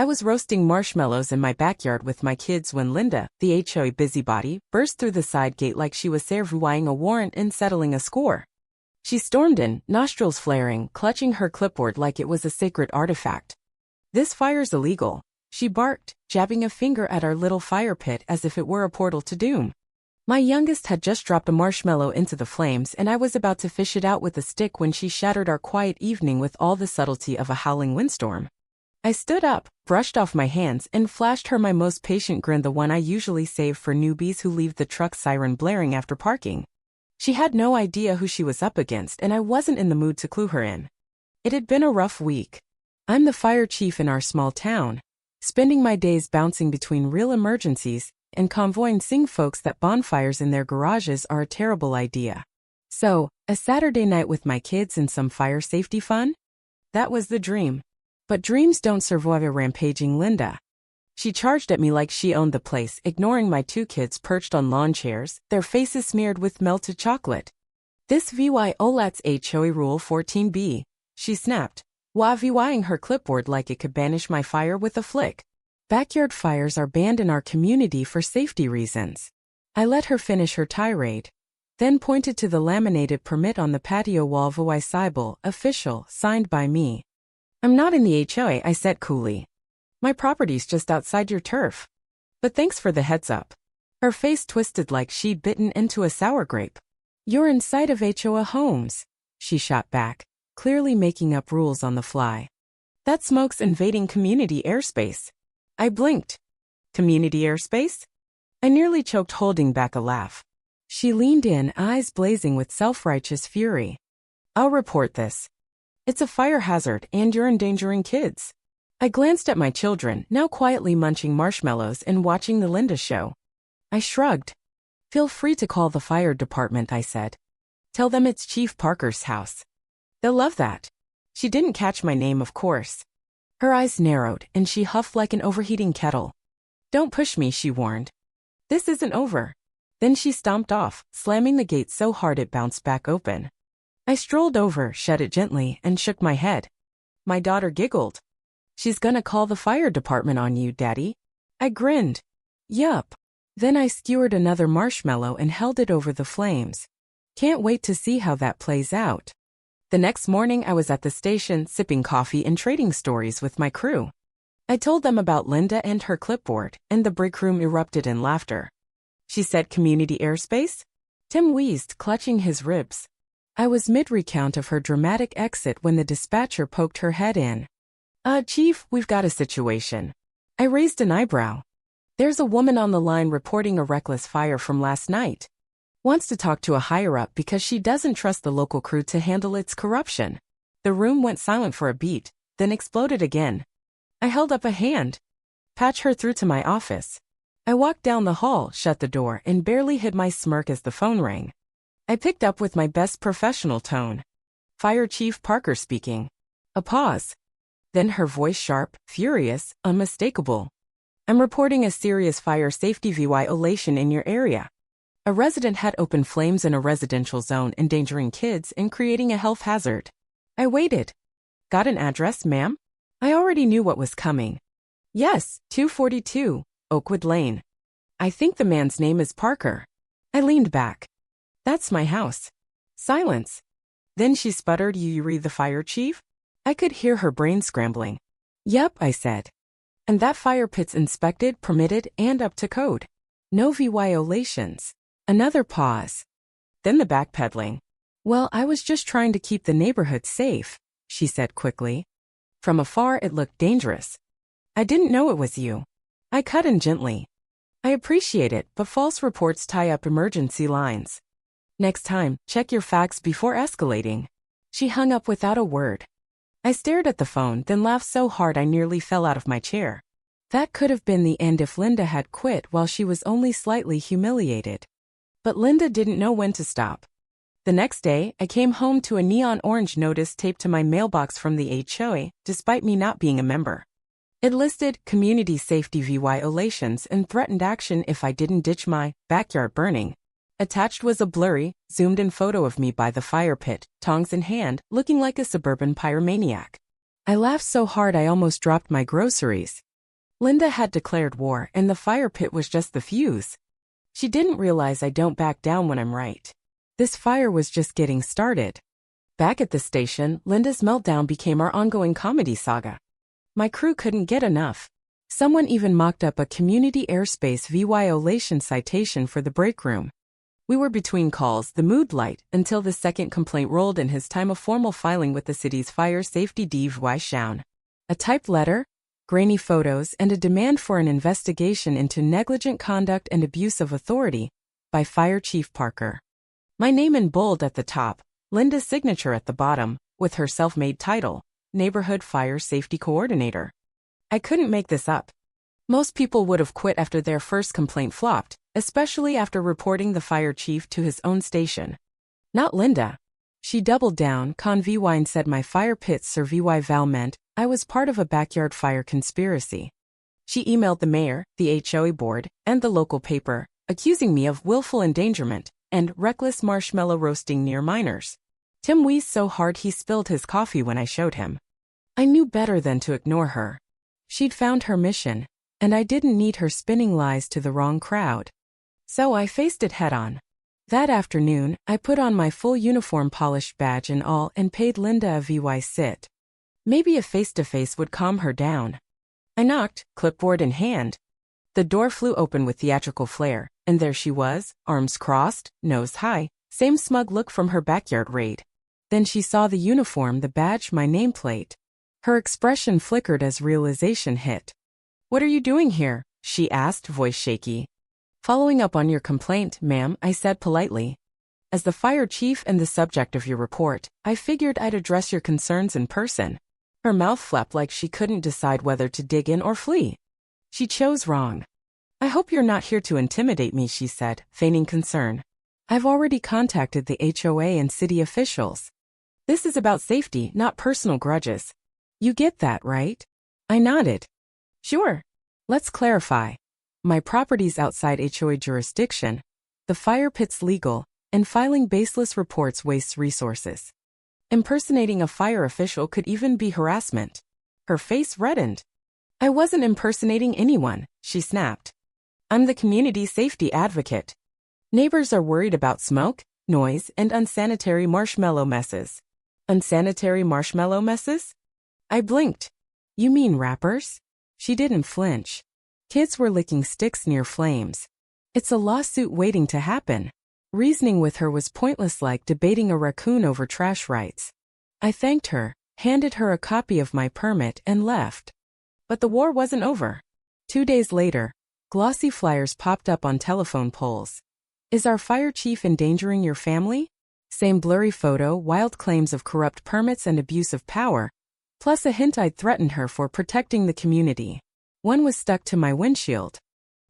I was roasting marshmallows in my backyard with my kids when Linda, the HOA busybody, burst through the side gate like she was serving a warrant and settling a score. She stormed in, nostrils flaring, clutching her clipboard like it was a sacred artifact. "This fire's illegal," she barked, jabbing a finger at our little fire pit as if it were a portal to doom. My youngest had just dropped a marshmallow into the flames and I was about to fish it out with a stick when she shattered our quiet evening with all the subtlety of a howling windstorm. I stood up, brushed off my hands, and flashed her my most patient grin, the one I usually save for newbies who leave the truck siren blaring after parking. She had no idea who she was up against and I wasn't in the mood to clue her in. It had been a rough week. I'm the fire chief in our small town, spending my days bouncing between real emergencies and convoying folks that bonfires in their garages are a terrible idea. So, a Saturday night with my kids and some fire safety fun? That was the dream. But dreams don't survive a rampaging Linda. She charged at me like she owned the place, ignoring my two kids perched on lawn chairs, their faces smeared with melted chocolate. "This violates HOA Rule 14b, she snapped, waving her clipboard like it could banish my fire with a flick. "Backyard fires are banned in our community for safety reasons." I let her finish her tirade, then pointed to the laminated permit on the patio wall. "Visible, official, signed by me." "I'm not in the HOA," I said coolly. "My property's just outside your turf. But thanks for the heads up." Her face twisted like she'd bitten into a sour grape. "You're inside of HOA homes," she shot back, clearly making up rules on the fly. "That smoke's invading community airspace." I blinked. "Community airspace?" I nearly choked, holding back a laugh. She leaned in, eyes blazing with self-righteous fury. "I'll report this. It's a fire hazard and you're endangering kids." I glanced at my children, now quietly munching marshmallows and watching the Linda show. I shrugged. "Feel free to call the fire department," I said. "Tell them it's Chief Parker's house. They'll love that." She didn't catch my name, of course. Her eyes narrowed and she huffed like an overheating kettle. "Don't push me," she warned. "This isn't over." Then she stomped off, slamming the gate so hard it bounced back open. I strolled over, shut it gently, and shook my head. My daughter giggled. "She's gonna call the fire department on you, Daddy." I grinned. "Yup." Then I skewered another marshmallow and held it over the flames. Can't wait to see how that plays out. The next morning I was at the station sipping coffee and trading stories with my crew. I told them about Linda and her clipboard, and the break room erupted in laughter. "She said community airspace?" Tim wheezed, clutching his ribs. I was mid-recount of her dramatic exit when the dispatcher poked her head in. Chief, we've got a situation." I raised an eyebrow. "There's a woman on the line reporting a reckless fire from last night. Wants to talk to a higher-up because she doesn't trust the local crew to handle its corruption." The room went silent for a beat, then exploded again. I held up a hand. "Patch her through to my office." I walked down the hall, shut the door, and barely hid my smirk as the phone rang. I picked up with my best professional tone. "Fire Chief Parker speaking." A pause. Then her voice sharp, furious, unmistakable. "I'm reporting a serious fire safety violation in your area. A resident had opened flames in a residential zone, endangering kids and creating a health hazard." I waited. "Got an address, ma'am?" I already knew what was coming. "Yes, 242, Oakwood Lane. I think the man's name is Parker." I leaned back. "That's my house." Silence. Then she sputtered, "You read the fire chief?" I could hear her brain scrambling. "Yep," I said. "And that fire pit's inspected, permitted, and up to code. No violations." Another pause. Then the backpedaling. "Well, I was just trying to keep the neighborhood safe," she said quickly. From afar it looked dangerous. "I didn't know it was you." I cut in gently. "I appreciate it, but false reports tie up emergency lines. Next time, check your facts before escalating." She hung up without a word. I stared at the phone, then laughed so hard I nearly fell out of my chair. That could have been the end if Linda had quit while she was only slightly humiliated. But Linda didn't know when to stop. The next day, I came home to a neon orange notice taped to my mailbox from the HOA, despite me not being a member. It listed community safety violations and threatened action if I didn't ditch my backyard burning. Attached was a blurry, zoomed-in photo of me by the fire pit, tongs in hand, looking like a suburban pyromaniac. I laughed so hard I almost dropped my groceries. Linda had declared war, and the fire pit was just the fuse. She didn't realize I don't back down when I'm right. This fire was just getting started. Back at the station, Linda's meltdown became our ongoing comedy saga. My crew couldn't get enough. Someone even mocked up a community airspace violation citation for the break room. We were between calls, the mood light, until the second complaint rolled in his time of formal filing with the city's fire safety division. A typed letter, grainy photos, and a demand for an investigation into negligent conduct and abuse of authority by Fire Chief Parker. My name in bold at the top, Linda's signature at the bottom, with her self-made title, Neighborhood Fire Safety Coordinator. I couldn't make this up. Most people would have quit after their first complaint flopped, especially after reporting the fire chief to his own station. Not Linda. She doubled down. Con Vwine said my fire pit Sir Vy Val meant I was part of a backyard fire conspiracy. She emailed the mayor, the HOA board, and the local paper, accusing me of willful endangerment and reckless marshmallow roasting near minors. Tim wheezed so hard he spilled his coffee when I showed him. I knew better than to ignore her. She'd found her mission, and I didn't need her spinning lies to the wrong crowd. So I faced it head-on. That afternoon, I put on my full uniform, polished badge and all, and paid Linda a VY sit. Maybe a face-to-face would calm her down. I knocked, clipboard in hand. The door flew open with theatrical flair, and there she was, arms crossed, nose high, same smug look from her backyard raid. Then she saw the uniform, the badge, my nameplate. Her expression flickered as realization hit. "What are you doing here?" she asked, voice shaky. "Following up on your complaint, ma'am," I said politely. "As the fire chief and the subject of your report, I figured I'd address your concerns in person." Her mouth flapped like she couldn't decide whether to dig in or flee. She chose wrong. "I hope you're not here to intimidate me," she said, feigning concern. "I've already contacted the HOA and city officials. This is about safety, not personal grudges. You get that, right?" I nodded. "Sure. Let's clarify. My property's outside HOA jurisdiction. The fire pit's legal, and filing baseless reports wastes resources. Impersonating a fire official could even be harassment." Her face reddened. "I wasn't impersonating anyone," she snapped. "I'm the community safety advocate. Neighbors are worried about smoke, noise, and unsanitary marshmallow messes." "Unsanitary marshmallow messes?" I blinked. "You mean wrappers?" She didn't flinch. "Kids were licking sticks near flames. It's a lawsuit waiting to happen." Reasoning with her was pointless, like debating a raccoon over trash rights. I thanked her, handed her a copy of my permit, and left. But the war wasn't over. 2 days later, glossy flyers popped up on telephone poles. "Is our fire chief endangering your family?" Same blurry photo, wild claims of corrupt permits and abuse of power, plus a hint I'd threatened her for protecting the community. One was stuck to my windshield.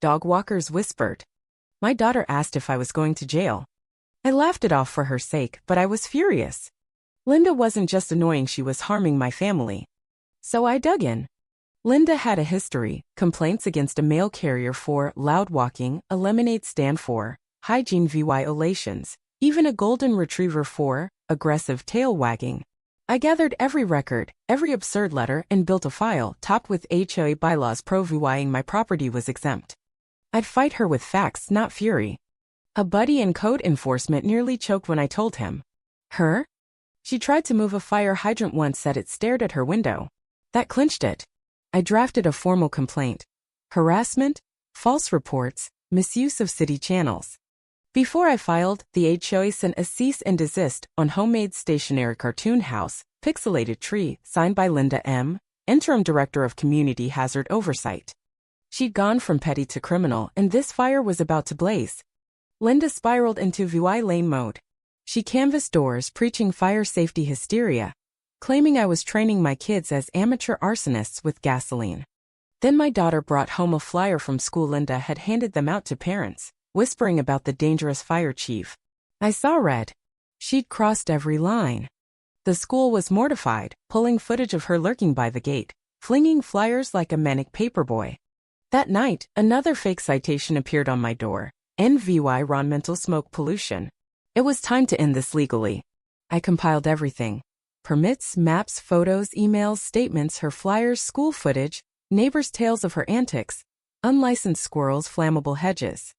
Dog walkers whispered. My daughter asked if I was going to jail. I laughed it off for her sake, but I was furious. Linda wasn't just annoying, she was harming my family. So I dug in. Linda had a history: complaints against a mail carrier for loud walking, a lemonade stand for hygiene violations, even a golden retriever for aggressive tail wagging. I gathered every record, every absurd letter, and built a file topped with HOA bylaws proving my property was exempt. I'd fight her with facts, not fury. A buddy in code enforcement nearly choked when I told him. Her? She tried to move a fire hydrant once, said it stared at her window. That clinched it. I drafted a formal complaint. Harassment, false reports, misuse of city channels. Before I filed, the HOA sent a cease and desist on homemade stationary cartoon house, pixelated tree, signed by Linda M., Interim Director of Community Hazard Oversight. She'd gone from petty to criminal, and this fire was about to blaze. Linda spiraled into VY lane mode. She canvassed doors, preaching fire safety hysteria, claiming I was training my kids as amateur arsonists with gasoline. Then my daughter brought home a flyer from school. Linda had handed them out to parents, whispering about the dangerous fire chief. I saw red. She'd crossed every line. The school was mortified, pulling footage of her lurking by the gate, flinging flyers like a manic paperboy. That night, another fake citation appeared on my door. NVY environmental smoke pollution. It was time to end this legally. I compiled everything. Permits, maps, photos, emails, statements, her flyers, school footage, Neighbors' tales of her antics, unlicensed squirrels, flammable hedges.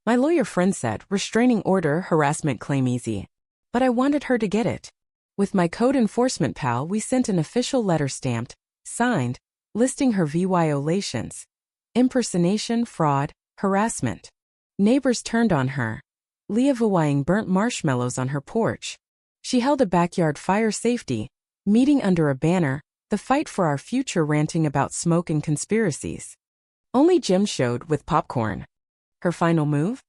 My lawyer friend said, restraining order, harassment claim easy. But I wanted her to get it. With my code enforcement pal, we sent an official letter stamped, signed, listing her violations. Impersonation, fraud, harassment. Neighbors turned on her. Leah VYing burnt marshmallows on her porch. She held a backyard fire safety meeting under a banner, the fight for our future, ranting about smoke and conspiracies. Only Jim showed with popcorn. Her final move?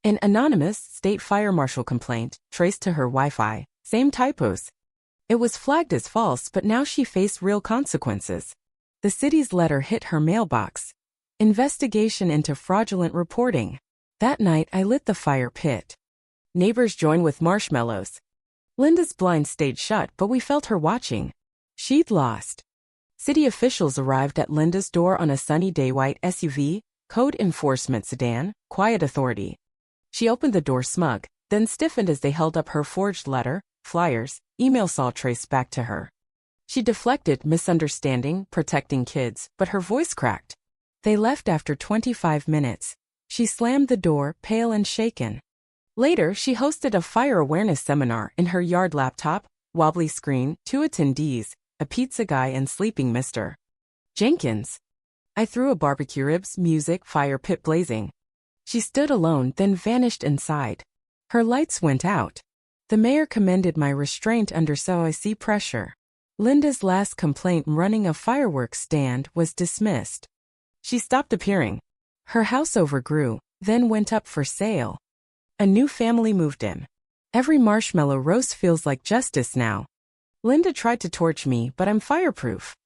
An anonymous state fire marshal complaint traced to her Wi-Fi, same typos. It was flagged as false, but now she faced real consequences. The city's letter hit her mailbox. Investigation into fraudulent reporting. That night I lit the fire pit. Neighbors joined with marshmallows. Linda's blinds stayed shut, but we felt her watching. She'd lost. City officials arrived at Linda's door on a sunny day, white SUV, code enforcement sedan, quiet authority. She opened the door smug, then stiffened as they held up her forged letter, flyers, emails all traced back to her. She deflected, misunderstanding, protecting kids, but her voice cracked. They left after 25 minutes. She slammed the door, pale and shaken. Later, she hosted a fire awareness seminar in her yard, laptop, wobbly screen, 2 attendees, a pizza guy and sleeping Mr. Jenkins. I threw a barbecue, ribs, music, fire pit blazing. She stood alone, then vanished inside. Her lights went out. The mayor commended my restraint under SOIC pressure. Linda's last complaint, running a fireworks stand, was dismissed. She stopped appearing. Her house overgrew, then went up for sale. A new family moved in. Every marshmallow roast feels like justice now. Linda tried to torch me, but I'm fireproof.